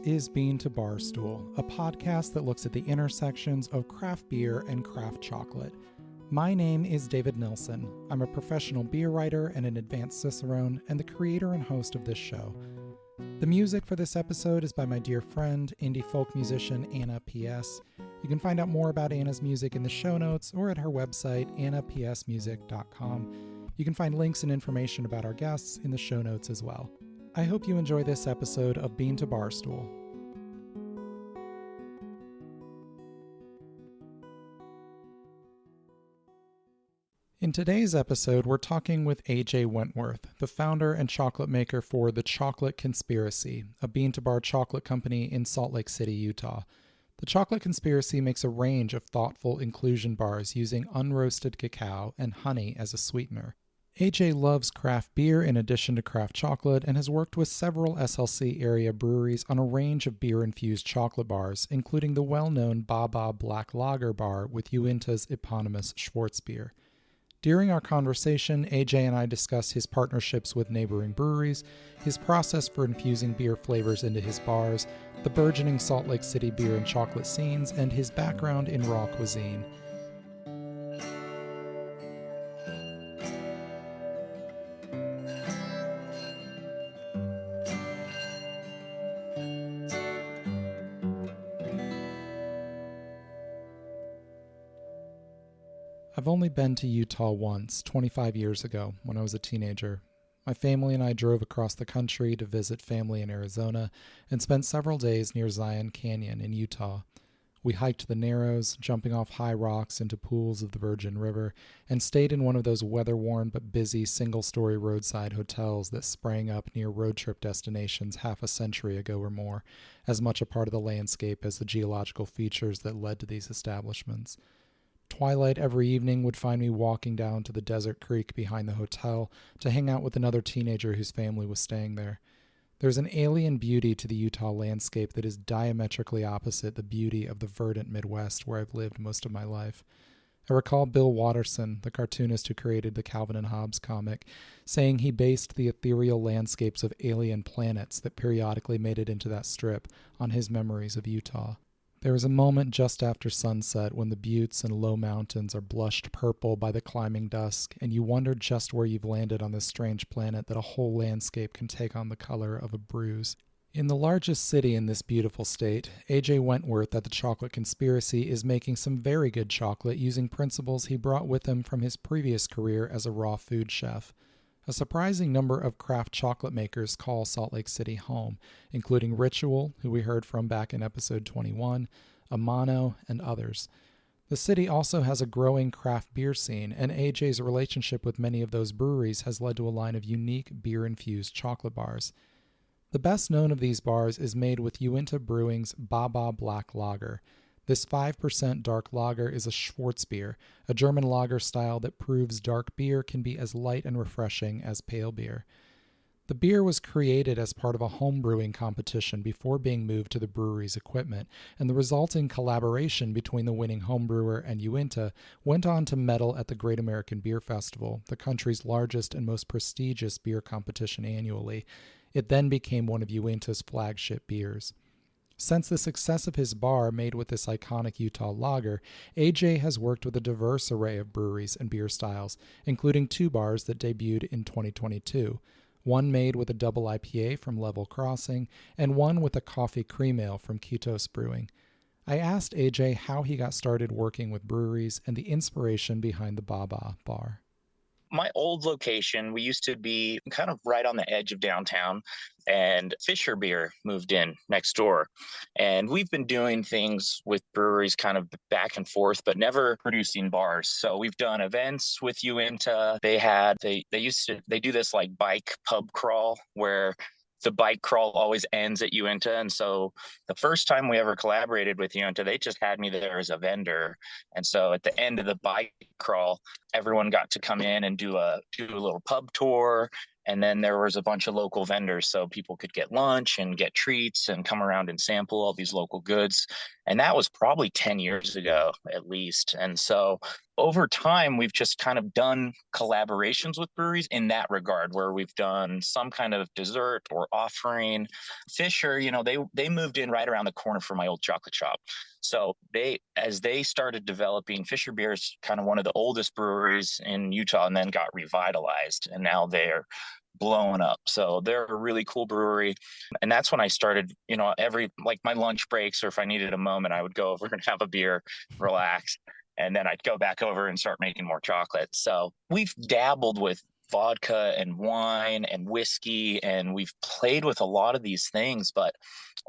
is Bean to Barstool, a podcast that looks at the intersections of craft beer and craft chocolate. My name is David Nilsen. I'm a professional beer writer and an advanced cicerone, and the creator and host of this show. The music for this episode is by my dear friend, indie folk musician Anna P.S. You can find out more about Anna's music in the show notes or at her website, annapsmusic.com. You can find links and information about our guests in the show notes as well. I hope you enjoy this episode of Bean to Barstool. In today's episode, we're talking with AJ Wentworth, the founder and chocolate maker for The Chocolate Conspiracy, a bean-to-bar chocolate company in Salt Lake City, Utah. The Chocolate Conspiracy makes a range of thoughtful inclusion bars using unroasted cacao and honey as a sweetener. AJ loves craft beer in addition to craft chocolate and has worked with several SLC area breweries on a range of beer-infused chocolate bars, including the well-known Baba Black Lager bar with Uinta's eponymous Schwarzbier. During our conversation, AJ and I discussed his partnerships with neighboring breweries, his process for infusing beer flavors into his bars, the burgeoning Salt Lake City beer and chocolate scenes, and his background in raw cuisine. I've only been to Utah once, 25 years ago, when I was a teenager. My family and I drove across the country to visit family in Arizona and spent several days near Zion Canyon in Utah. We hiked the Narrows, jumping off high rocks into pools of the Virgin River, and stayed in one of those weather-worn but busy single-story roadside hotels that sprang up near road trip destinations half a century ago or more, as much a part of the landscape as the geological features that led to these establishments. Twilight every evening would find me walking down to the desert creek behind the hotel to hang out with another teenager whose family was staying there. There's an alien beauty to the Utah landscape that is diametrically opposite the beauty of the verdant Midwest where I've lived most of my life. I recall Bill Watterson, the cartoonist who created the Calvin and Hobbes comic, saying he based the ethereal landscapes of alien planets that periodically made it into that strip on his memories of Utah. There is a moment just after sunset when the buttes and low mountains are blushed purple by the climbing dusk, and you wonder just where you've landed on this strange planet that a whole landscape can take on the color of a bruise. In the largest city in this beautiful state, AJ Wentworth at the Chocolate Conspiracy is making some very good chocolate using principles he brought with him from his previous career as a raw food chef. A surprising number of craft chocolate makers call Salt Lake City home, including Ritual, who we heard from back in episode 21, Amano, and others. The city also has a growing craft beer scene, and AJ's relationship with many of those breweries has led to a line of unique beer-infused chocolate bars. The best known of these bars is made with Uinta Brewing's Baba Black Lager. This 5% dark lager is a Schwarzbier, a German lager style that proves dark beer can be as light and refreshing as pale beer. The beer was created as part of a home brewing competition before being moved to the brewery's equipment, and the resulting collaboration between the winning homebrewer and Uinta went on to medal at the Great American Beer Festival, the country's largest and most prestigious beer competition annually. It then became one of Uinta's flagship beers. Since the success of his bar made with this iconic Utah lager, AJ has worked with a diverse array of breweries and beer styles, including two bars that debuted in 2022, one made with a double IPA from Level Crossing, and one with a coffee cream ale from Kitos Brewing. I asked AJ how he got started working with breweries and the inspiration behind the Baba bar. My old location, we used to be kind of right on the edge of downtown, and Fisher Beer moved in next door. And we've been doing things with breweries kind of back and forth, but never producing bars. So we've done events with Uinta. They do this like bike pub crawl where the bike crawl always ends at Uinta. And so the first time we ever collaborated with Uinta, they just had me there as a vendor. And so at the end of the bike crawl, everyone got to come in and do a little pub tour. And then there was a bunch of local vendors, so people could get lunch and get treats and come around and sample all these local goods. And that was probably 10 years ago, at least. And so over time, we've just kind of done collaborations with breweries in that regard, where we've done some kind of dessert or offering. Fisher, they moved in right around the corner from my old chocolate shop. So as they started developing, Fisher Beer is kind of one of the oldest breweries in Utah, and then got revitalized, and now they're blowing up. So they're a really cool brewery. And that's when I started, every like my lunch breaks, or if I needed a moment, I would go over and have a beer, relax, and then I'd go back over and start making more chocolate. So we've dabbled with vodka and wine and whiskey, and we've played with a lot of these things, but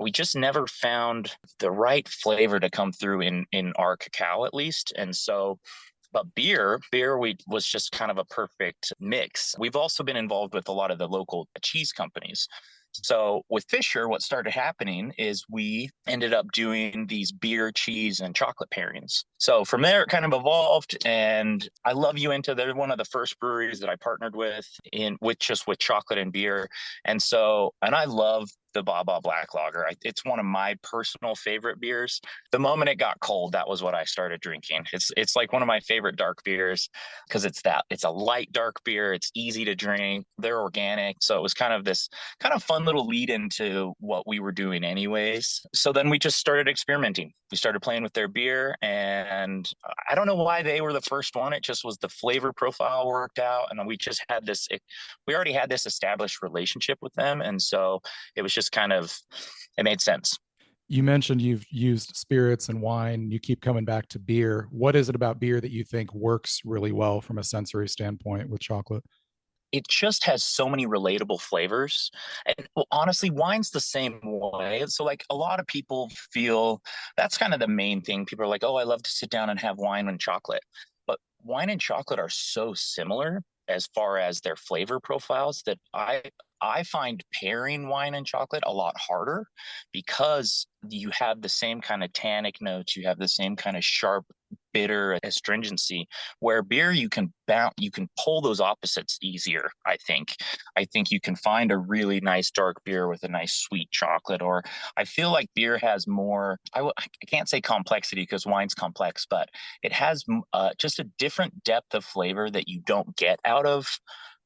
we just never found the right flavor to come through in our cacao, at least. And so but beer was just kind of a perfect mix. We've also been involved with a lot of the local cheese companies. So with Fisher, what started happening is we ended up doing these beer, cheese, and chocolate pairings. So from there, it kind of evolved. And I love Uinta. They're one of the first breweries that I partnered with with chocolate and beer. And I love the Baba Black Lager. It's one of my personal favorite beers. The moment it got cold, that was what I started drinking. It's like one of my favorite dark beers because it's a light dark beer. It's easy to drink. They're organic, so it was kind of this kind of fun little lead into what we were doing anyways. So then we just started experimenting. We started playing with their beer, and I don't know why they were the first one. It just was the flavor profile worked out, and we already had this established relationship with them, and so it was just it made sense. You mentioned you've used spirits and wine. You keep coming back to beer. What is it about beer that you think works really well from a sensory standpoint with chocolate? It just has so many relatable flavors. And well, honestly, wine's the same way. So, like, a lot of people feel that's kind of the main thing. People are like, oh, I love to sit down and have wine and chocolate. But wine and chocolate are so similar as far as their flavor profiles that I find pairing wine and chocolate a lot harder because you have the same kind of tannic notes, you have the same kind of sharp, bitter astringency. Where beer, you can pull those opposites easier. I think you can find a really nice dark beer with a nice sweet chocolate. Or I feel like beer has more. I can't say complexity because wine's complex, but it has just a different depth of flavor that you don't get out of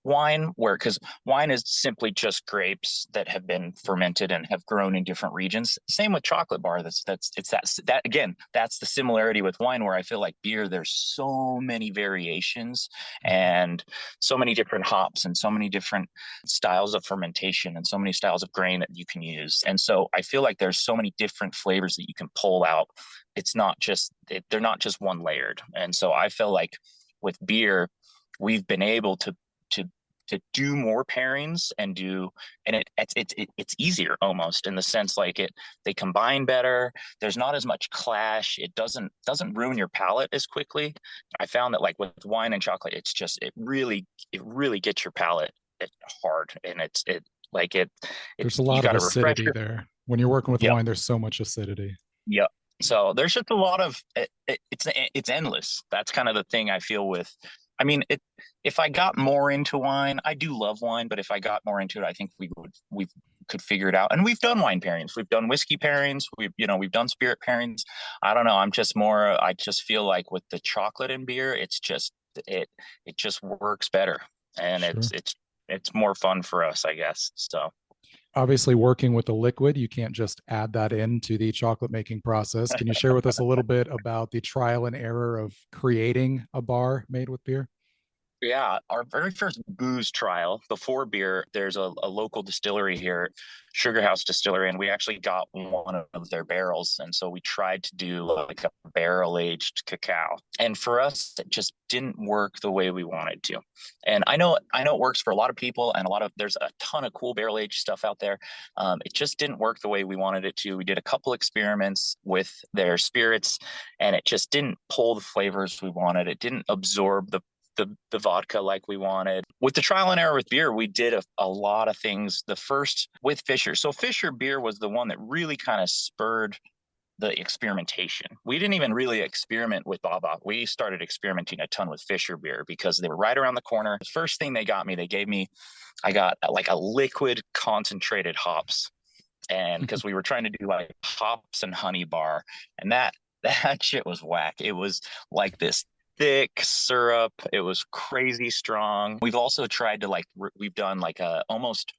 wine, where because wine is simply just grapes that have been fermented and have grown in different regions. Same with chocolate bar. That again, that's the similarity with wine, where I feel like beer, there's so many variations and so many different hops and so many different styles of fermentation and so many styles of grain that you can use. And so I feel like there's so many different flavors that you can pull out. They're not just one layered. And so I feel like with beer, we've been able to do more pairings and it's easier almost in the sense like they combine better. There's not as much clash. It doesn't ruin your palate as quickly. I found that, like, with wine and chocolate, it really gets your palate hard, and There's a you lot of got to refresh acidity your. there. When you're working with Yep. wine, there's so much acidity. Yep. So there's just a lot of it's endless. That's kind of the thing I feel with. I mean, if I got more into wine, I do love wine, but if I got more into it, I think we could figure it out. And we've done wine pairings, we've done whiskey pairings, we've done spirit pairings. I don't know. I just feel like with the chocolate and beer, it just works better, and Sure. it's more fun for us, I guess. So. Obviously, working with a liquid, you can't just add that into the chocolate making process. Can you share with us a little bit about the trial and error of creating a bar made with beer? Yeah, our very first booze trial before beer, there's a local distillery here, Sugar House Distillery, and we actually got one of their barrels. And so we tried to do like a barrel aged cacao. And for us, it just didn't work the way we wanted to. And I know it works for a lot of people, and there's a ton of cool barrel aged stuff out there. It just didn't work the way we wanted it to. We did a couple experiments with their spirits, and it just didn't pull the flavors we wanted. It didn't absorb the vodka like we wanted. With the trial and error with beer, we did a lot of things. The first with Fisher. So Fisher beer was the one that really kind of spurred the experimentation. We didn't even really experiment with Baba. We started experimenting a ton with Fisher beer because they were right around the corner. The first thing they got me, I got like a liquid concentrated hops. And because we were trying to do like hops and honey bar, and that shit was whack. It was like this thick syrup. It was crazy strong. We've also tried to we've done like a almost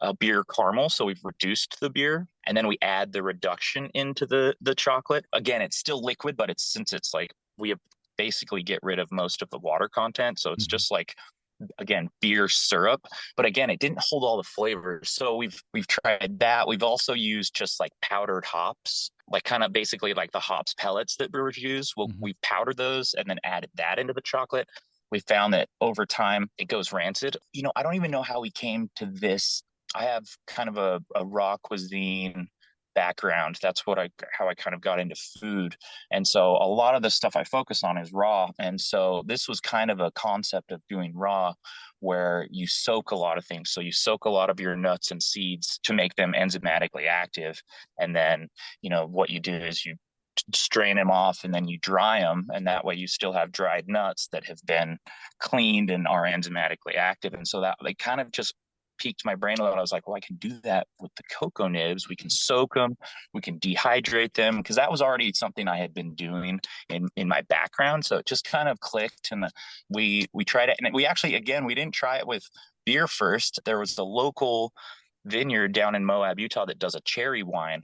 a beer caramel. So we've reduced the beer and then we add the reduction into the chocolate. Again, it's still liquid, but since it's like we have basically get rid of most of the water content. So it's just like, again, beer syrup, but again, it didn't hold all the flavors. So we've tried that. We've also used just like powdered hops, like kind of basically like the hops pellets that brewers use. We've powdered those and then added that into the chocolate. We found that over time it goes rancid. I don't even know how we came to this. I have kind of a raw cuisine background. That's how I kind of got into food. And so a lot of the stuff I focus on is raw. And so this was kind of a concept of doing raw where you soak a lot of things. So you soak a lot of your nuts and seeds to make them enzymatically active. And then, what you do is you strain them off and then you dry them. And that way you still have dried nuts that have been cleaned and are enzymatically active. And so that they kind of just piqued my brain a little. I was like, well, I can do that with the cocoa nibs. We can soak them, we can dehydrate them, because that was already something I had been doing in my background. So it just kind of clicked, and we tried it. And we actually, again, we didn't try it with beer first. There was a local vineyard down in Moab, Utah that does a cherry wine.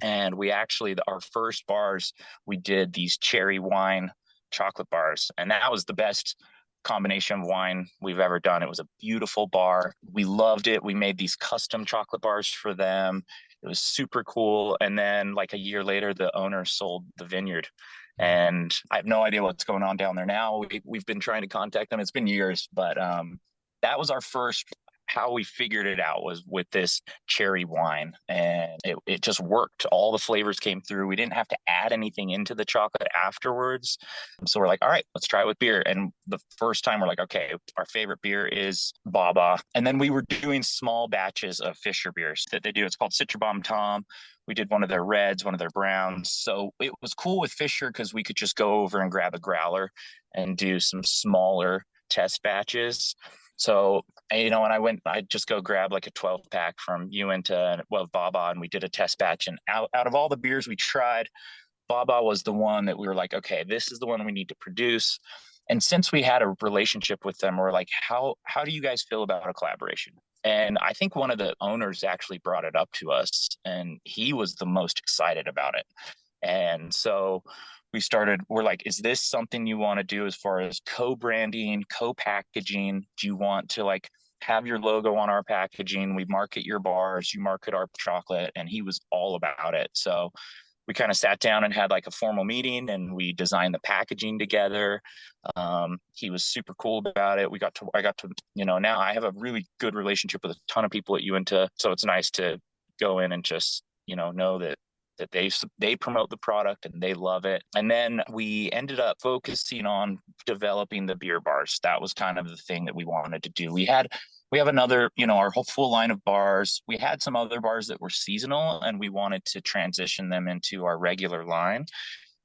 And we actually, our first bars, we did these cherry wine chocolate bars. And that was the best combination of wine we've ever done. It was a beautiful bar. We loved it. We made these custom chocolate bars for them. It was super cool. And then like a year later, the owner sold the vineyard. And I have no idea what's going on down there now. We've been trying to contact them. It's been years, but that was our first. How we figured it out was with this cherry wine, and it just worked. All the flavors came through. We didn't have to add anything into the chocolate afterwards. So we're like, all right, let's try it with beer. And the first time we're like, okay, our favorite beer is Baba. And then we were doing small batches of Fisher beers that they do. It's called Citrobomb Tom. We did one of their reds, one of their browns. So it was cool with Fisher because we could just go over and grab a growler and do some smaller test batches. So, and I just go grab like a 12 pack from Uinta and Baba, and we did a test batch. And out of all the beers we tried, Baba was the one that we were like, okay, this is the one we need to produce. And since we had a relationship with them, we're like, how do you guys feel about a collaboration? And I think one of the owners actually brought it up to us, and he was the most excited about it. And so we're like, is this something you want to do as far as co-branding, co-packaging? Do you want to like have your logo on our packaging? We market your bars, you market our chocolate. And he was all about it. So we kind of sat down and had like a formal meeting, and we designed the packaging together. He was super cool about it. I got to, now I have a really good relationship with a ton of people at Uinta. So it's nice to go in and just, know that they promote the product and they love it. And then we ended up focusing on developing the beer bars. That was kind of the thing that we wanted to do. We have another, our whole full line of bars. We had some other bars that were seasonal, and we wanted to transition them into our regular line.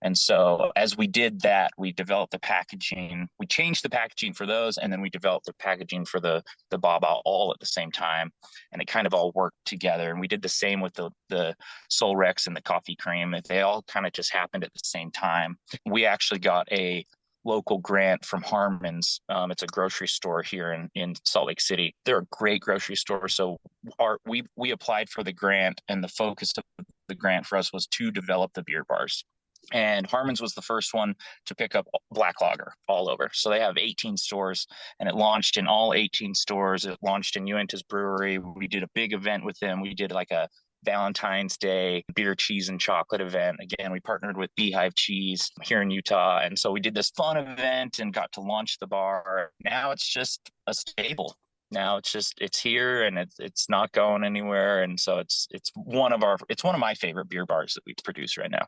And so as we did that, we developed the packaging. We changed the packaging for those, and then we developed the packaging for the Baba all at the same time. And it kind of all worked together. And we did the same with the Sol Rex and the coffee cream. They all kind of just happened at the same time. We actually got a local grant from Harmon's. It's a grocery store here in Salt Lake City. They're a great grocery store. So we applied for the grant, and the focus of the grant for us was to develop the beer bars. And Harmon's was the first one to pick up black lager all over. So they have 18 stores, and it launched in all 18 stores. It launched in Uinta's brewery. We did a big event with them. We did like a Valentine's Day beer, cheese, and chocolate event. Again, we partnered with Beehive Cheese here in Utah. And so we did this fun event and got to launch the bar. Now it's just a staple. Now it's here, and it's not going anywhere. And so it's one of my favorite beer bars that we produce right now.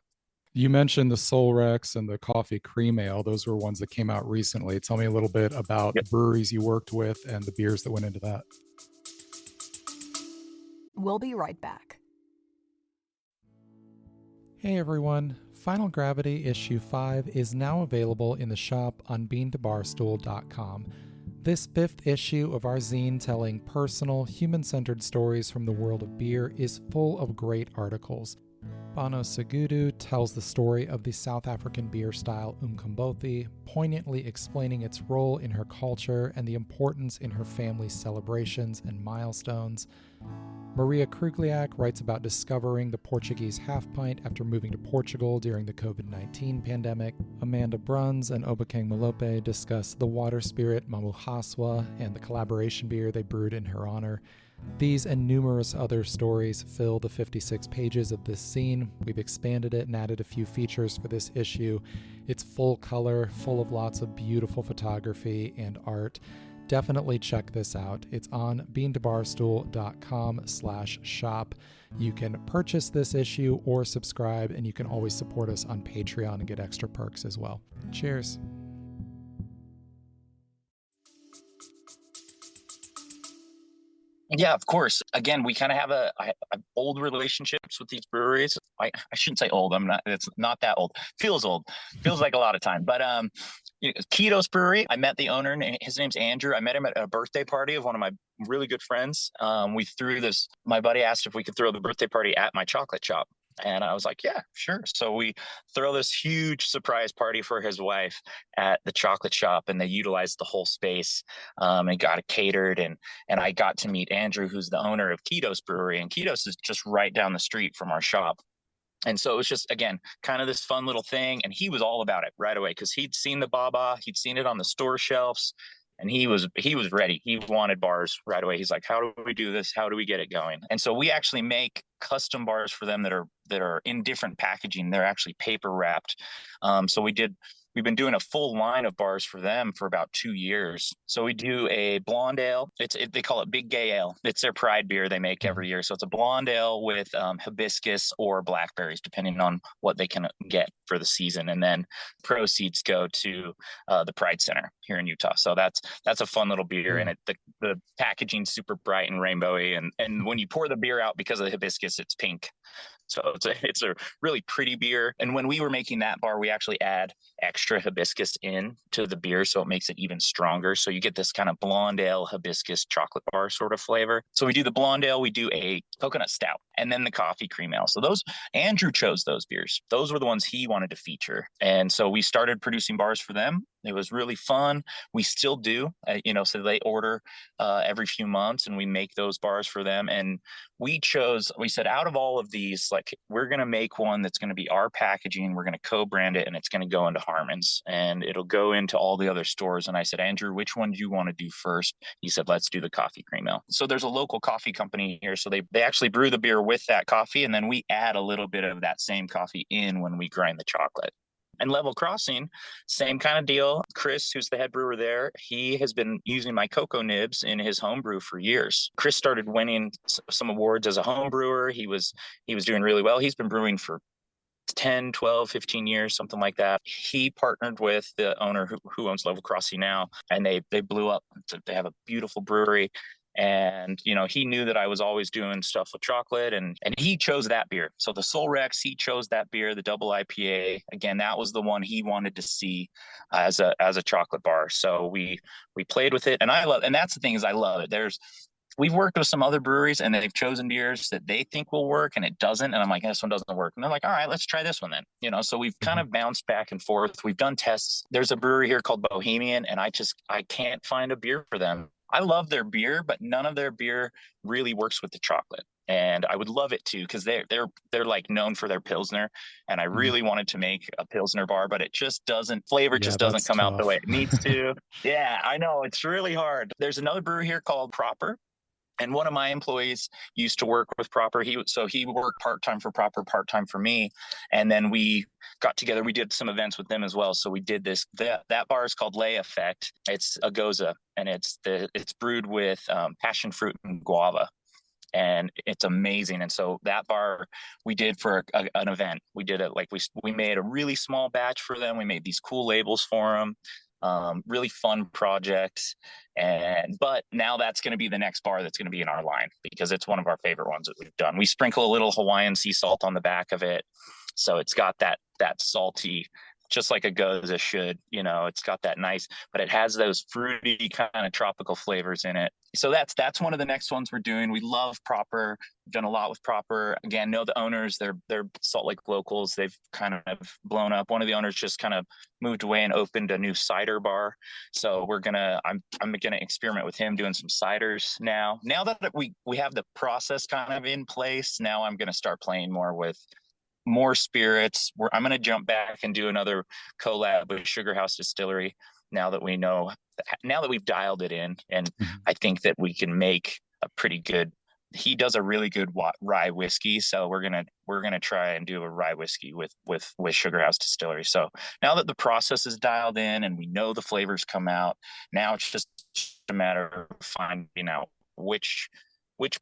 You mentioned the Sol Rex and the coffee cream ale. Those were ones that came out recently. Tell me a little bit about the breweries you worked with and the beers that went into that. We'll be right back. Hey everyone, Final Gravity Issue 5 is now available in the shop on beantobarstool.com. This 5th issue of our zine telling personal, human-centered stories from the world of beer is full of great articles. Bono Segudu tells the story of the South African beer style Umkombothi, poignantly explaining its role in her culture and the importance in her family's celebrations and milestones. Maria Krugliak writes about discovering the Portuguese half pint after moving to Portugal during the COVID-19 pandemic. Amanda Bruns and Obakeng Malope discuss the water spirit Mamuhaswa and the collaboration beer they brewed in her honor. These and numerous other stories fill the 56 pages of this zine. We've expanded it and added a few features for this issue. It's full color, full of lots of beautiful photography and art. Definitely check this out. It's on beantobarstool.com/shop. You can purchase this issue or subscribe, and you can always support us on Patreon and get extra perks as well. Cheers. Yeah, of course. Again, we kind of have a old relationships with these breweries. I shouldn't say old. It's not that old. Feels old. Feels like a lot of time. But Keto's Brewery, I met the owner. His name's Andrew. I met him at a birthday party of one of my really good friends. We threw this. My buddy asked if we could throw the birthday party at my chocolate shop. And I was like, yeah, sure. So we throw this huge surprise party for his wife at the chocolate shop, and they utilized the whole space and got it catered. And I got to meet Andrew, who's the owner of Keto's Brewery. And Keto's is just right down the street from our shop. And so it was just, again, kind of this fun little thing. And he was all about it right away because he'd seen the Baba, he'd seen it on the store shelves. And he was ready. He wanted bars right away. He's like, how do we do this? How do we get it going? And so we actually make custom bars for them that are in different packaging. They're actually paper wrapped. We've been doing a full line of bars for them for about 2 years. So we do a blonde ale. They call it Big Gay Ale. It's their pride beer they make every year. So it's a blonde ale with hibiscus or blackberries, depending on what they can get for the season. And then proceeds go to the Pride Center here in Utah. So that's a fun little beer. And the packaging's super bright and rainbowy. And when you pour the beer out, because of the hibiscus, it's pink. So it's a really pretty beer. And when we were making that bar, we actually add extra hibiscus in to the beer, so it makes it even stronger. So you get this kind of blonde ale hibiscus chocolate bar sort of flavor. So we do the blonde ale, we do a coconut stout, and then the coffee cream ale. So Andrew chose those beers. Those were the ones he wanted to feature. And so we started producing bars for them. It was really fun. We still do, so they order every few months, and we make those bars for them. And we said, out of all of these, like, we're going to make one that's going to be our packaging. We're going to co-brand it, and it's going to go into Harmon's, and it'll go into all the other stores. And I said, Andrew, which one do you want to do first? He said, let's do the coffee cream ale. So there's a local coffee company here. So they actually brew the beer with that coffee, and then we add a little bit of that same coffee in when we grind the chocolate. And Level Crossing, same kind of deal. Chris, who's the head brewer there, he has been using my cocoa nibs in his home brew for years. Chris started winning some awards as a home brewer. He was doing really well. He's been brewing for 10, 12, 15 years, something like that. He partnered with the owner who owns Level Crossing now, and they blew up. They have a beautiful brewery. And, he knew that I was always doing stuff with chocolate, and he chose that beer. So the Sol Rex, he chose that beer, the double IPA. Again, that was the one he wanted to see as a chocolate bar. So we played with it, and that's the thing is I love it. We've worked with some other breweries, and they've chosen beers that they think will work, and it doesn't. And I'm like, this one doesn't work. And they're like, all right, let's try this one then. So we've kind of bounced back and forth. We've done tests. There's a brewery here called Bohemian, and I can't find a beer for them. I love their beer, but none of their beer really works with the chocolate. And I would love it to, because they're like known for their Pilsner. And I really wanted to make a Pilsner bar, but it just doesn't come out the way it needs to. Yeah, I know. It's really hard. There's another brewery here called Proper. And one of my employees used to work with Proper. He worked part-time for Proper, part-time for me. And then we got together. We did some events with them as well. So we did this. That bar is called Lay Effect. It's a goza, and it's brewed with passion fruit and guava. And it's amazing. And so that bar we did for an event. We did it like we made a really small batch for them. We made these cool labels for them. Really fun project. But now that's going to be the next bar that's going to be in our line, because it's one of our favorite ones that we've done. We sprinkle a little Hawaiian sea salt on the back of it. So it's got that salty just like a Goza should. It's got that nice, but it has those fruity kind of tropical flavors in it. So that's one of the next ones we're doing. We love Proper. We've done a lot with Proper. Again, know the owners. They're Salt Lake locals. They've kind of blown up. One of the owners just kind of moved away and opened a new cider bar. So I'm gonna experiment with him doing some ciders now. Now that we have the process kind of in place, now I'm gonna start playing more with more spirits. I'm going to jump back and do another collab with Sugar House Distillery now that we've dialed it in. And I think that we can make a pretty good, he does a really good rye whiskey. So we're going to try and do a rye whiskey with Sugar House Distillery. So now that the process is dialed in and we know the flavors come out, now it's just a matter of finding out which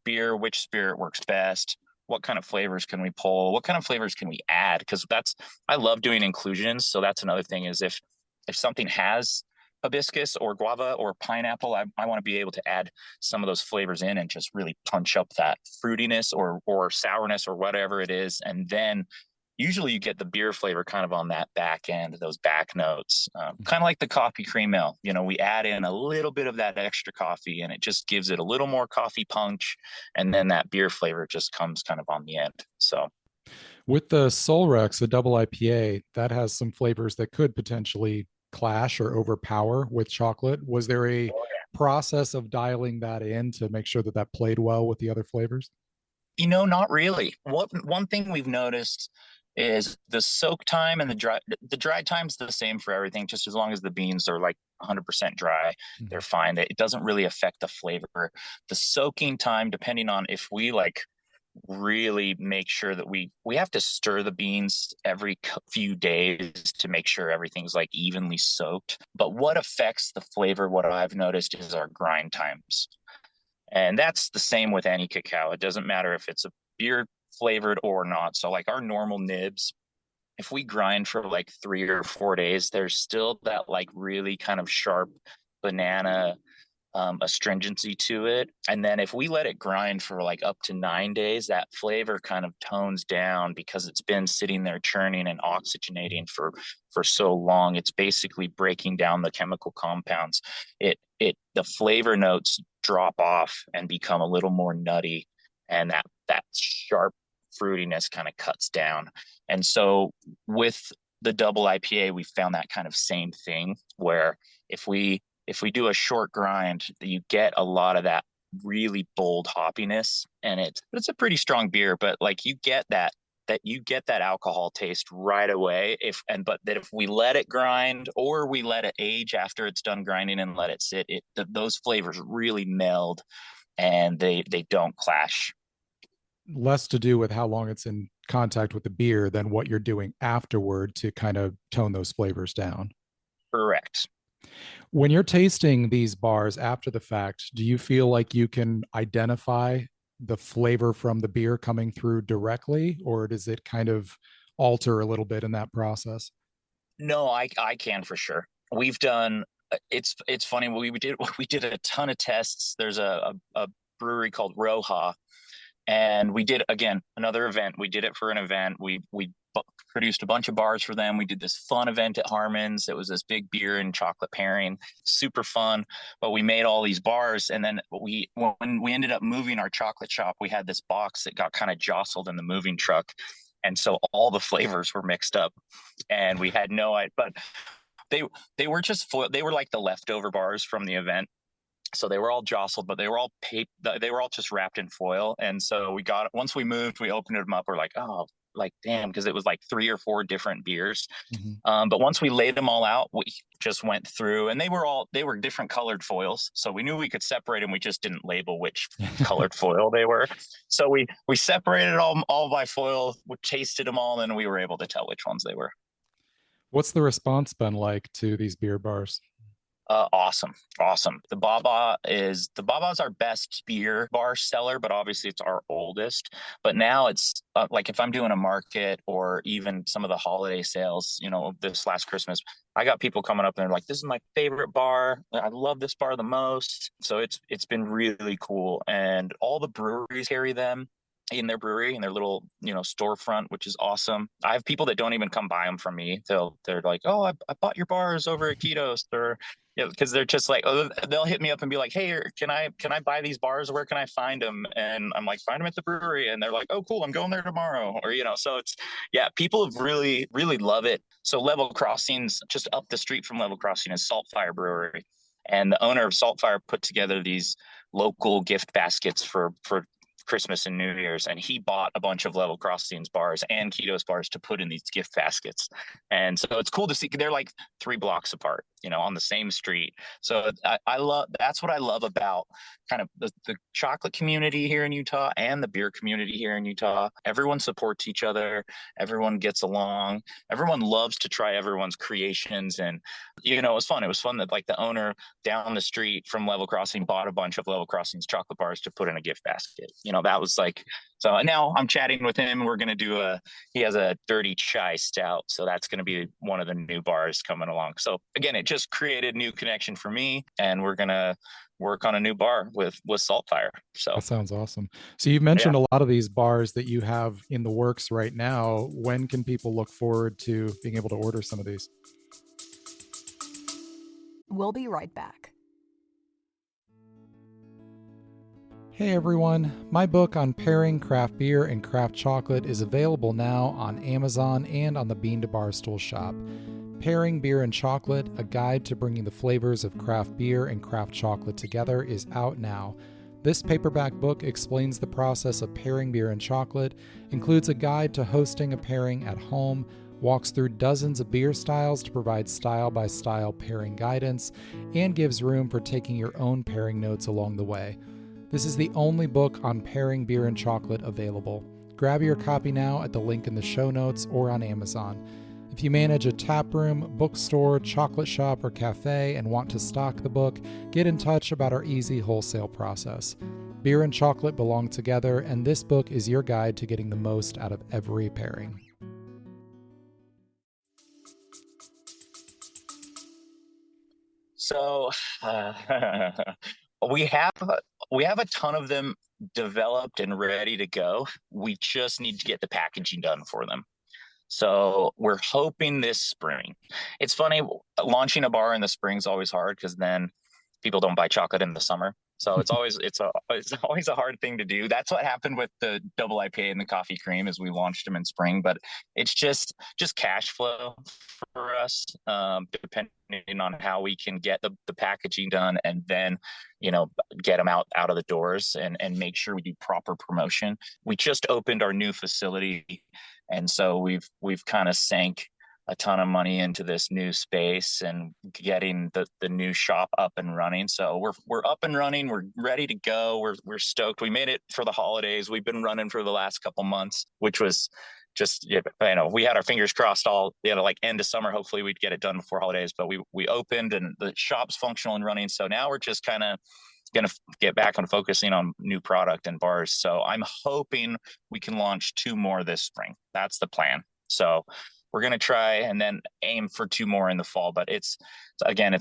beer, which spirit works best. What kind of flavors can we pull? What kind of flavors can we add? Because I love doing inclusions. So that's another thing is if something has hibiscus or guava or pineapple, I want to be able to add some of those flavors in and just really punch up that fruitiness or sourness or whatever it is. And then usually you get the beer flavor kind of on that back end, those back notes, kind of like the coffee cream ale. We add in a little bit of that extra coffee and it just gives it a little more coffee punch. And then that beer flavor just comes kind of on the end. So with the Solrex, the double IPA, that has some flavors that could potentially clash or overpower with chocolate. Was there a process of dialing that in to make sure that played well with the other flavors? Not really. One thing we've noticed is the soak time and the dry time's the same for everything, just as long as the beans are like 100% dry, they're fine. It doesn't really affect the flavor. The soaking time, depending on if we like really make sure that we have to stir the beans every few days to make sure everything's like evenly soaked. But what affects the flavor, what I've noticed, is our grind times. And that's the same with any cacao. It doesn't matter if it's a beer flavored or not. So like our normal nibs, if we grind for like 3 or 4 days, there's still that like really kind of sharp banana astringency to it. And then if we let it grind for like up to 9 days, that flavor kind of tones down because it's been sitting there churning and oxygenating for so long. It's basically breaking down the chemical compounds. The flavor notes drop off and become a little more nutty, and that sharp fruitiness kind of cuts down. And so with the double IPA, we found that kind of same thing where if we do a short grind, you get a lot of that really bold hoppiness, and it's a pretty strong beer, but like you get that alcohol taste right away. If we let it grind or we let it age after it's done grinding and let it sit, those flavors really meld and they don't clash. Less to do with how long it's in contact with the beer than what you're doing afterward to kind of tone those flavors down. Correct. When you're tasting these bars after the fact, do you feel like you can identify the flavor from the beer coming through directly, or does it kind of alter a little bit in that process? No, I can for sure. We've done. It's funny. We did a ton of tests. There's a brewery called Roja, and we did again another event. We did it for an event. We produced a bunch of bars for them. We did this fun event at Harmon's. It was this big beer and chocolate pairing, super fun. But we made all these bars, and then when we ended up moving our chocolate shop, we had this box that got kind of jostled in the moving truck, and so all the flavors were mixed up, and we had no idea. But they were they were like the leftover bars from the event. So they were all jostled, but they were all just wrapped in foil. And so once we moved, we opened them up. We're like, oh, like, damn, because it was like 3 or 4 different beers. But once we laid them all out, we just went through, and they were different colored foils. So we knew we could separate them. We just didn't label which colored foil they were. So we separated all by foil, we tasted them all, and we were able to tell which ones they were. What's the response been like to these beer bars? Awesome. The Baba is our best beer bar seller, but obviously it's our oldest. But now it's like if I'm doing a market or even some of the holiday sales, this last Christmas, I got people coming up and they're like, "This is my favorite bar. I love this bar the most." So it's been really cool, and all the breweries carry them. in their brewery, in their little, storefront, which is awesome. I have people that don't even come buy them from me. They're like, oh, I bought your bars over at Ketos, or because they're just like, oh, they'll hit me up and be like, hey, can I buy these bars? Where can I find them? And I'm like, find them at the brewery. And they're like, oh, cool, I'm going there tomorrow. Or so it's, yeah, people have really really love it. So Level Crossings, just up the street from Level Crossing, is Saltfire Brewery, and the owner of Saltfire put together these local gift baskets for Christmas and New Year's, and he bought a bunch of Level Crossings bars and Ketos bars to put in these gift baskets. And so it's cool to see. They're like 3 blocks apart, on the same street. So I love, that's what I love about kind of the chocolate community here in Utah and the beer community here in Utah. Everyone supports each other. Everyone gets along. Everyone loves to try everyone's creations. And, it was fun. It was fun that like the owner down the street from Level Crossing bought a bunch of Level Crossings chocolate bars to put in a gift basket. That was like, so now I'm chatting with him. We're going to do he has a dirty chai stout. So that's going to be one of the new bars coming along. So again, it just created new connection for me, and we're going to work on a new bar with Saltfire. So that sounds awesome. So you've mentioned yeah. a lot of these bars that you have in the works right now. When can people look forward to being able to order some of these? We'll be right back. Hey everyone, my book on pairing craft beer and craft chocolate is available now on Amazon and on the Bean to Barstool shop. Pairing Beer and Chocolate, a guide to bringing the flavors of craft beer and craft chocolate together, is out now. This paperback book explains the process of pairing beer and chocolate, includes a guide to hosting a pairing at home, walks through dozens of beer styles to provide style-by-style pairing guidance, and gives room for taking your own pairing notes along the way. This is the only book on pairing beer and chocolate available. Grab your copy now at the link in the show notes or on Amazon. If you manage a tap room, bookstore, chocolate shop, or cafe and want to stock the book, get in touch about our easy wholesale process. Beer and chocolate belong together, and this book is your guide to getting the most out of every pairing. So we have a ton of them developed and ready to go. We just need to get the packaging done for them. So we're hoping this spring. It's funny, launching a bar in the spring is always hard because then people don't buy chocolate in the summer. So it's always a hard thing to do. That's what happened with the double IPA and the coffee cream, is we launched them in spring, but it's just cash flow for us, depending on how we can get the packaging done and then, get them out of the doors and make sure we do proper promotion. We just opened our new facility, and so we've kind of sank a ton of money into this new space and getting the new shop up and running. So we're up and running. We're ready to go. We're stoked. We made it for the holidays. We've been running for the last couple months, which was just, we had our fingers crossed all, like end of summer. Hopefully we'd get it done before holidays, but we opened and the shop's functional and running. So now we're just kind of going to get back on focusing on new product and bars. So I'm hoping we can launch 2 more this spring. That's the plan. So we're going to try and then aim for 2 more in the fall. But it's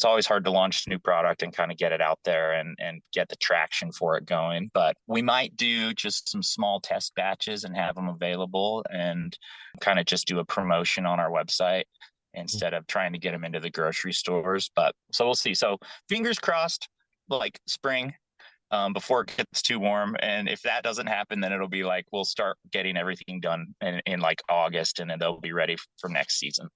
always hard to launch new product and kind of get it out there and get the traction for it going. But we might do just some small test batches and have them available and kind of just do a promotion on our website instead of trying to get them into the grocery stores. But so we'll see. So fingers crossed, like spring, before it gets too warm. And if that doesn't happen, then it'll be like we'll start getting everything done in like August, and then they'll be ready for next season.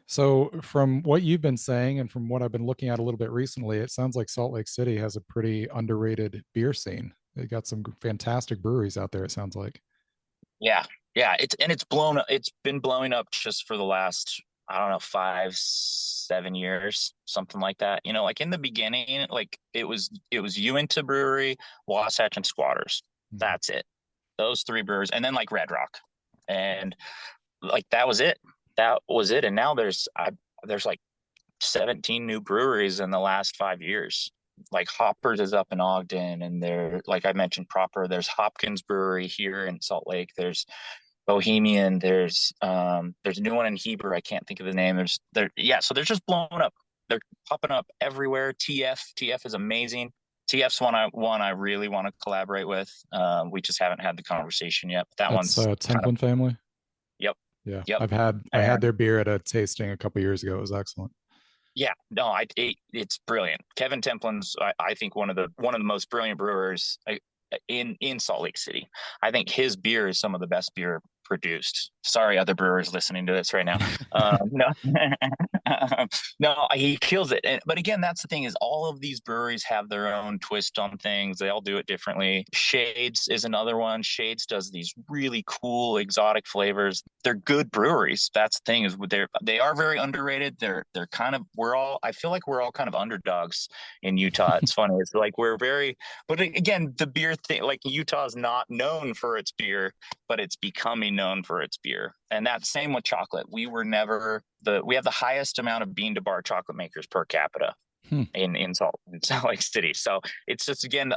So from what you've been saying and from what I've been looking at a little bit recently, it sounds like Salt Lake City has a pretty underrated beer scene. They got some fantastic breweries out there, it sounds like. Yeah. It's been blowing up just for the last, I don't know, 5-7 years, something like that. Like in the beginning, like it was Uinta Brewery, Wasatch, and Squatters. Mm-hmm. That's it. Those 3 brewers, and then like Red Rock, and like that was it. And now there's like 17 new breweries in the last 5 years. Like Hoppers is up in Ogden, and they're, like I mentioned, proper. There's Hopkins Brewery here in Salt Lake. There's Bohemian. There's a new one in Heber. I can't think of the name. So they're just blowing up. They're popping up everywhere. TF is amazing. TF's one I really want to collaborate with. We just haven't had the conversation yet. But that That's one's kind of Templin family. yep, Yeah, yep. I had And their beer at a tasting a couple years ago. It was excellent. yeah, no, it's brilliant. Kevin Templin's, I think one of the most brilliant brewers in Salt Lake City. I think his beer is some of the best beer produced. Sorry, other brewers listening to this right now. No, no, he kills it. But again, that's the thing is all of these breweries have their own twist on things. They all do it differently. Shades is another one. Shades does these really cool exotic flavors. They're good breweries. That's the thing is they are very underrated. They're kind of I feel like we're all kind of underdogs in Utah. It's funny. It's like we're very but again, the beer thing, like Utah is not known for its beer, but it's becoming known for its beer. And that's same with chocolate. We have the highest amount of bean to bar chocolate makers per capita Hmm. in Salt Lake City. So it's just again,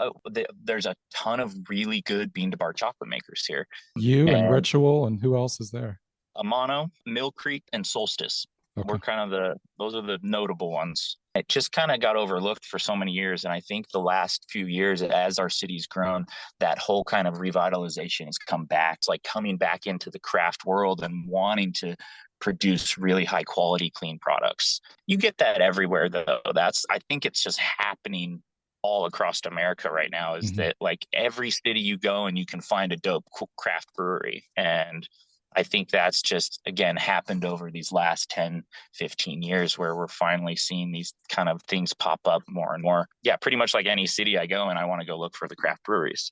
there's a ton of really good bean to bar chocolate makers here. You and And Ritual, and who else is there? Amano, Mill Creek, and Solstice. Okay. We're kind of those are the notable ones. It just kind of got overlooked for so many years. And I think the last few years, as our city's grown, that whole kind of revitalization has come back. It's like coming back into the craft world and wanting to produce really high quality, clean products. You get that everywhere though. I think it's just happening all across America right now is that like every city you go and you can find a dope craft brewery. And I think that's just, again, happened over these last 10, 15 years where we're finally seeing these kind of things pop up more and more. Yeah, pretty much like any city I go and I want to go look for the craft breweries.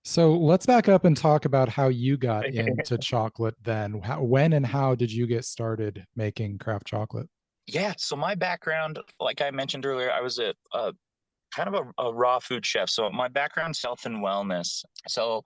So let's back up and talk about how you got into chocolate then. When and how did you get started making craft chocolate? Yeah, so my background, like I mentioned earlier, I was a kind of a raw food chef. So my background's health and wellness. So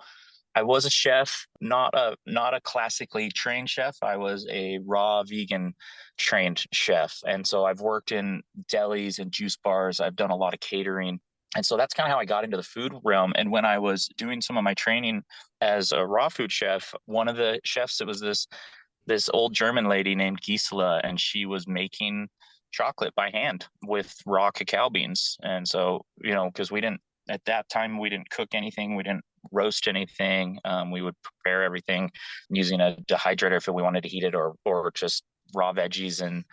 I was a chef, not a classically trained chef. I was a raw vegan trained chef. And so I've worked in delis and juice bars. I've done a lot of catering. And so that's kind of how I got into the food realm. And when I was doing some of my training as a raw food chef, one of the chefs, it was this old German lady named Gisela, and she was making chocolate by hand with raw cacao beans. And so, because at that time, we didn't cook anything, we didn't roast anything. We would prepare everything using a dehydrator if we wanted to heat it, or just raw veggies and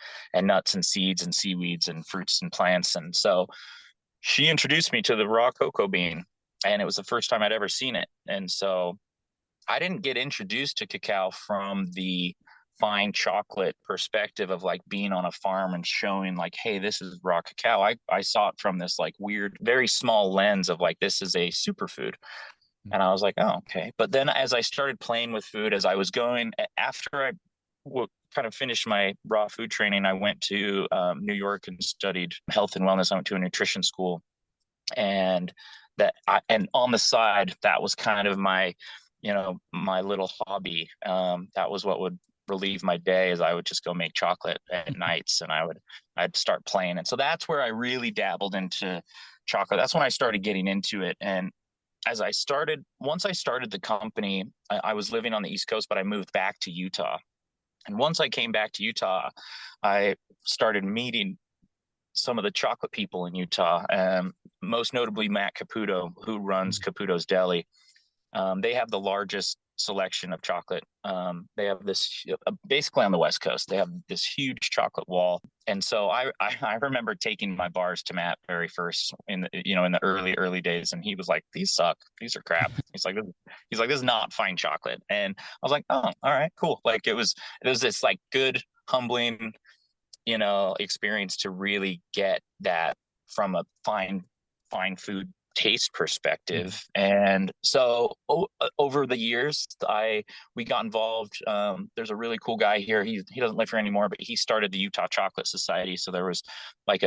nuts and seeds and seaweeds and fruits and plants. And so she introduced me to the raw cocoa bean, and it was the first time I'd ever seen it. And so I didn't get introduced to cacao from the fine chocolate perspective of like being on a farm and showing like, hey, this is raw cacao. I saw it from this like weird, very small lens of like, this is a superfood. And I was like, oh, okay. But then as I started playing with food, as I was going, after I kind of finished my raw food training, I went to New York and studied health and wellness. I went to a nutrition school. And and on the side, that was kind of my my little hobby. That was what would relieve my day, as I would just go make chocolate at nights, and I'd start playing. And so that's where I really dabbled into chocolate. That's when I started getting into it. And once I started the company, I was living on the East Coast, but I moved back to Utah. And once I came back to Utah, I started meeting some of the chocolate people in Utah, most notably Matt Caputo, who runs Caputo's Deli. They have the largest selection of chocolate. They have this basically on the West Coast. They have this huge chocolate wall, and so I remember taking my bars to Matt very first in the early days, and he was like, "These suck. These are crap." He's like, "This is not fine chocolate," and I was like, "Oh, all right, cool." Like it was this like good, humbling, experience to really get that from a fine food taste perspective. And so over the years we got involved. There's a really cool guy here, he doesn't live here anymore, but he started the Utah Chocolate Society. So there was like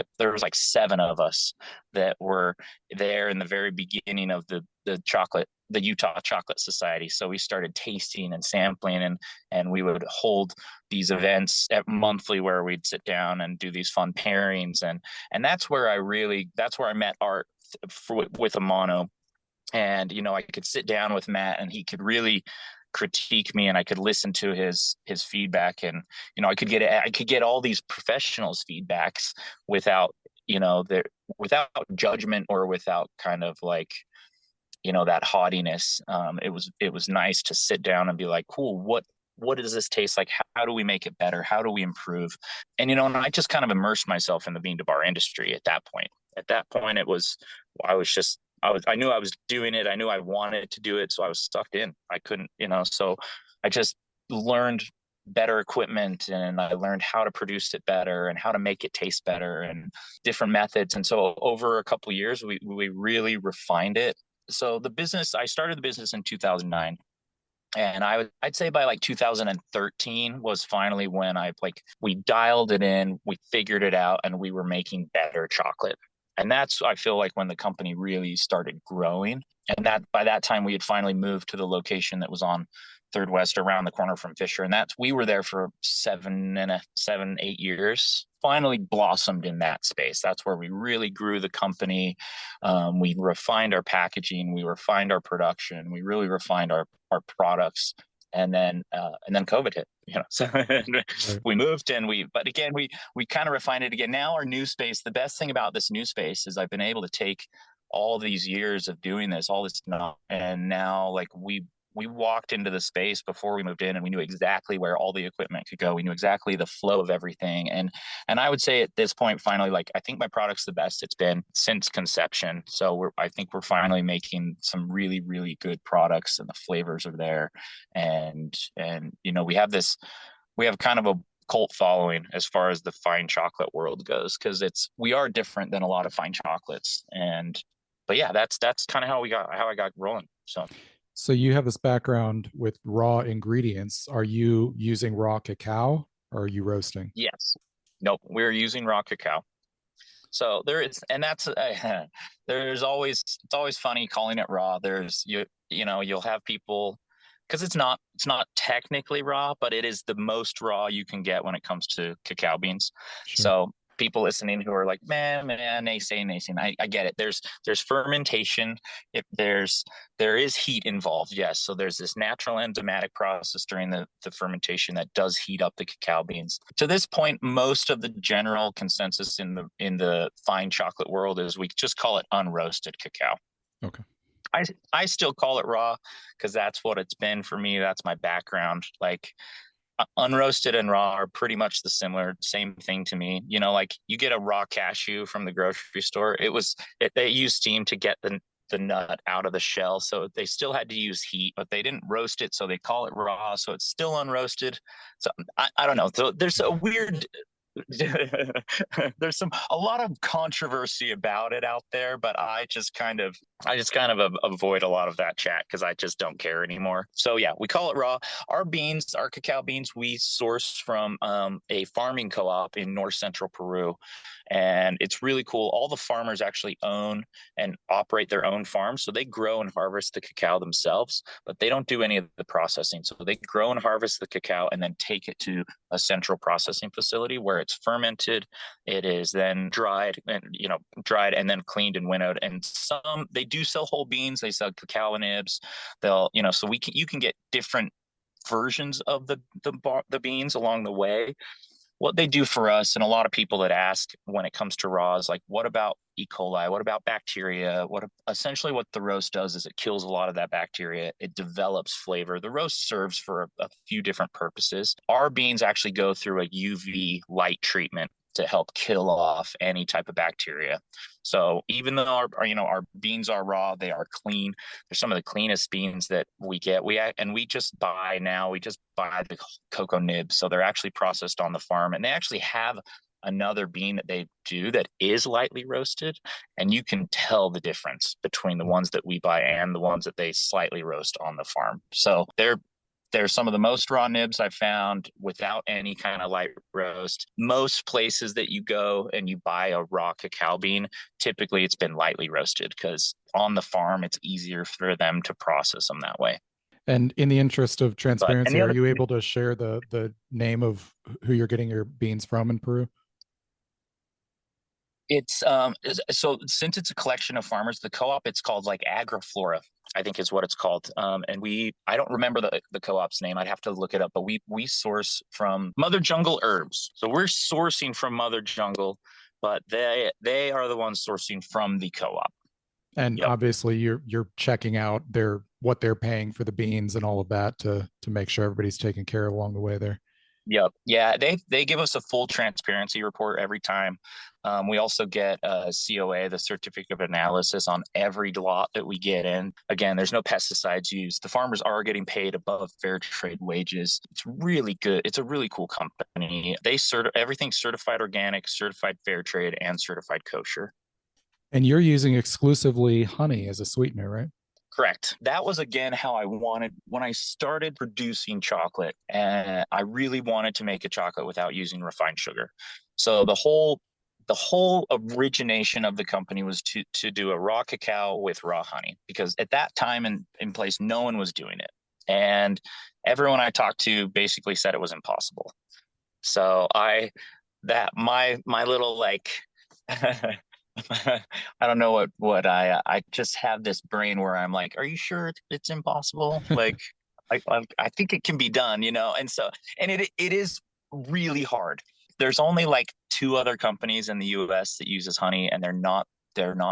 7 of us that were there in the very beginning of the Utah Chocolate Society. So we started tasting and sampling, and we would hold these events monthly where we'd sit down and do these fun pairings, and that's where I met Art with Amano. And I could sit down with Matt, and he could really critique me, and I could listen to his feedback, and I could get all these professionals feedbacks without there, without judgment or without kind of like, that haughtiness. It was nice to sit down and be like, cool, what does this taste like? How do we make it better? How do we improve? And I just kind of immersed myself in the bean to bar industry at that point. At that point, I knew I was doing it. I knew I wanted to do it. So I was sucked in. I couldn't, so I just learned better equipment, and I learned how to produce it better and how to make it taste better and different methods. And so over a couple of years, we really refined it. So I started the business in 2009. And I'd say by like 2013 was finally when we dialed it in, we figured it out, and we were making better chocolate. And that's, I feel like, when the company really started growing. And that by that time we had finally moved to the location that was on Third West, around the corner from Fisher. And we were there for 8 years, finally blossomed in that space. That's where we really grew the company. We refined our packaging, we refined our production, we really refined our products. And then COVID hit, so Right. we moved, but again, we kind of refined it again. Now our new space, the best thing about this new space is I've been able to take all these years of doing this, all this, and now like we walked into the space before we moved in, and we knew exactly where all the equipment could go. We knew exactly the flow of everything. And I would say at this point, finally, like, I think my product's the best it's been since conception. So I think we're finally making some really, really good products, and the flavors are there. And we have kind of a cult following as far as the fine chocolate world goes, because we are different than a lot of fine chocolates. But yeah, that's kind of how I got rolling. So you have this background with raw ingredients. Are you using raw cacao, or are you roasting? Yes. Nope. We're using raw cacao. So there is, and that's it's always funny calling it raw. You'll have people, because it's not technically raw, but it is the most raw you can get when it comes to cacao beans. Sure. So people listening who are like, man, naysaying. I get it. There's fermentation. There is heat involved. Yes. So there's this natural enzymatic process during the fermentation that does heat up the cacao beans. To this point, most of the general consensus in the fine chocolate world is we just call it unroasted cacao. Okay. I still call it raw because that's what it's been for me. That's my background. Like, unroasted and raw are pretty much the same thing to me. Like, you get a raw cashew from the grocery store. They use steam to get the nut out of the shell, so they still had to use heat, but they didn't roast it, so they call it raw. So it's still unroasted. So I don't know. So there's a weird. There's a lot of controversy about it out there, but I just kind of avoid a lot of that chat because I just don't care anymore. So yeah, we call it raw. Our cacao beans, we source from a farming co-op in north central Peru, and it's really cool. All the farmers actually own and operate their own farms, so they grow and harvest the cacao themselves, but they don't do any of the processing. So they grow and harvest the cacao and then take it to a central processing facility where it's fermented. It is then dried and then cleaned and winnowed. And they do sell whole beans. They sell cacao nibs. So you can get different versions of the beans along the way. What they do for us, and a lot of people that ask when it comes to raw, is like, what about E. coli? What about bacteria? Essentially what the roast does is it kills a lot of that bacteria. It develops flavor. The roast serves for a few different purposes. Our beans actually go through a UV light treatment to help kill off any type of bacteria. So even though our beans are raw, they are clean. They're some of the cleanest beans that we get. We just buy the cocoa nibs. So they're actually processed on the farm, and they actually have another bean that they do that is lightly roasted, and you can tell the difference between the ones that we buy and the ones that they slightly roast on the farm. So they're some of the most raw nibs I've found without any kind of light roast. Most places that you go and you buy a raw cacao bean, typically it's been lightly roasted because on the farm, it's easier for them to process them that way. And in the interest of transparency, are you able to share the name of who you're getting your beans from in Peru? It's so since it's a collection of farmers, the co-op, it's called like Agriflora, I think is what it's called. And I don't remember the co-op's name. I'd have to look it up, but we source from Mother Jungle Herbs. So we're sourcing from Mother Jungle. but they are the ones sourcing from the co-op. And Yep. obviously you're checking out what they're paying for the beans and all of that to make sure everybody's taken care of along the way there. Yep. Yeah, they give us a full transparency report every time. We also get a COA, the certificate of analysis, on every lot that we get in. Again, there's no pesticides used. The farmers are getting paid above fair trade wages. It's really good. It's a really cool company. Everything's certified organic, certified fair trade, and certified kosher. And you're using exclusively honey as a sweetener, right? Correct. That was, again, how I wanted when I started producing chocolate. And I really wanted to make a chocolate without using refined sugar. So the whole origination of the company was to do a raw cacao with raw honey, because at that time and in place, no one was doing it. And everyone I talked to basically said it was impossible. So my little like I don't know what I just have this brain where I'm like, are you sure it's impossible? Like, I think it can be done, And so, and it is really hard. There's only like 2 other companies in the US that uses honey, and they're not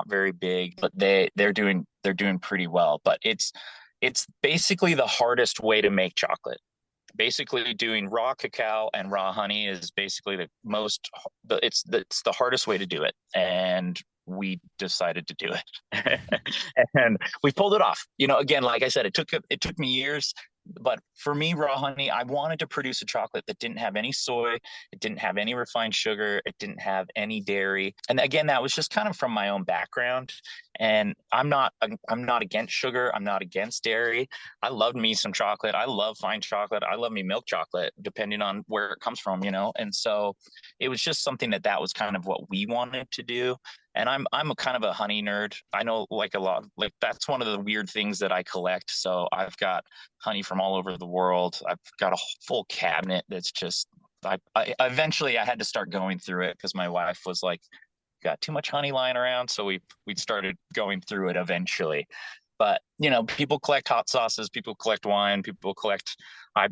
very big, but they're doing pretty well. But it's basically the hardest way to make chocolate. Basically, doing raw cacao and raw honey is basically it's the hardest way to do it, and we decided to do it. And we pulled it off. Again, like I said, it took me years, but for me, raw honey, I wanted to produce a chocolate that didn't have any soy, it didn't have any refined sugar, it didn't have any dairy. And again, that was just kind of from my own background. And I'm not against sugar, I'm not against dairy. I love me some chocolate. I love fine chocolate. I love me milk chocolate, depending on where it comes from, And so it was just something that was kind of what we wanted to do. And I'm a kind of a honey nerd. I know like a lot, like that's one of the weird things that I collect. So I've got honey from all over the world. I've got a full cabinet that's just, I eventually I had to start going through it because my wife was like, got too much honey lying around. So we started going through it eventually. But, people collect hot sauces, people collect wine, people collect, I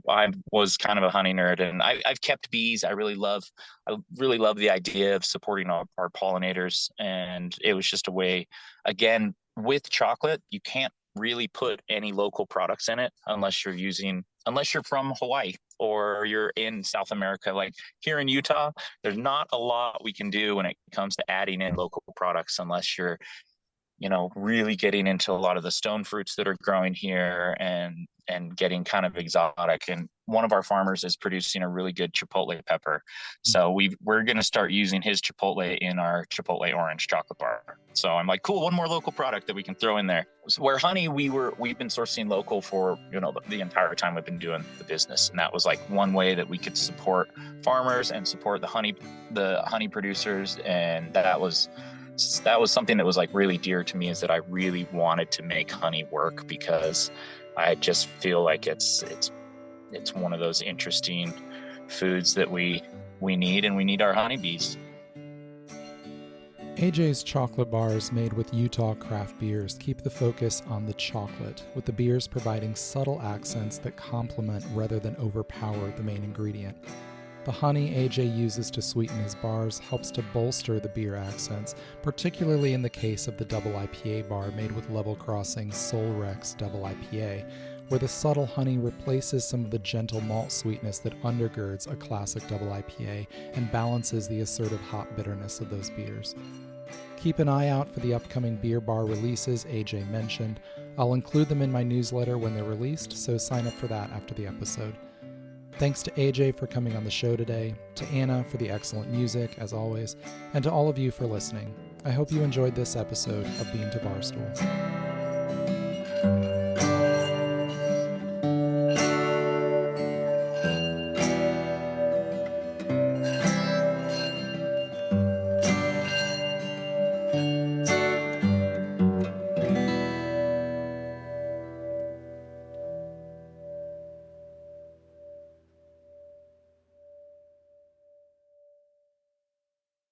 was kind of a honey nerd, and I've kept bees. I really love the idea of supporting our pollinators. And it was just a way, again, with chocolate, you can't really put any local products in it unless you're from Hawaii or you're in South America. Like here in Utah, there's not a lot we can do when it comes to adding in local products unless you're really getting into a lot of the stone fruits that are growing here and getting kind of exotic. And one of our farmers is producing a really good chipotle pepper. So we're going to start using his chipotle in our chipotle orange chocolate bar. So I'm like, cool, one more local product that we can throw in there. So where honey, we've been sourcing local for, the entire time we've been doing the business. And that was like one way that we could support farmers and support the honey producers. And that was something that was like really dear to me, is that I really wanted to make honey work, because I just feel like it's one of those interesting foods that we need, and we need our honeybees. AJ's chocolate bars made with Utah craft beers keep the focus on the chocolate, with the beers providing subtle accents that complement rather than overpower the main ingredient. The honey AJ uses to sweeten his bars helps to bolster the beer accents, particularly in the case of the double IPA bar made with Level Crossing's Soul Rex double IPA, where the subtle honey replaces some of the gentle malt sweetness that undergirds a classic double IPA and balances the assertive hop bitterness of those beers. Keep an eye out for the upcoming beer bar releases AJ mentioned. I'll include them in my newsletter when they're released, so sign up for that after the episode. Thanks to AJ for coming on the show today, to Anna for the excellent music, as always, and to all of you for listening. I hope you enjoyed this episode of Bean to Barstool.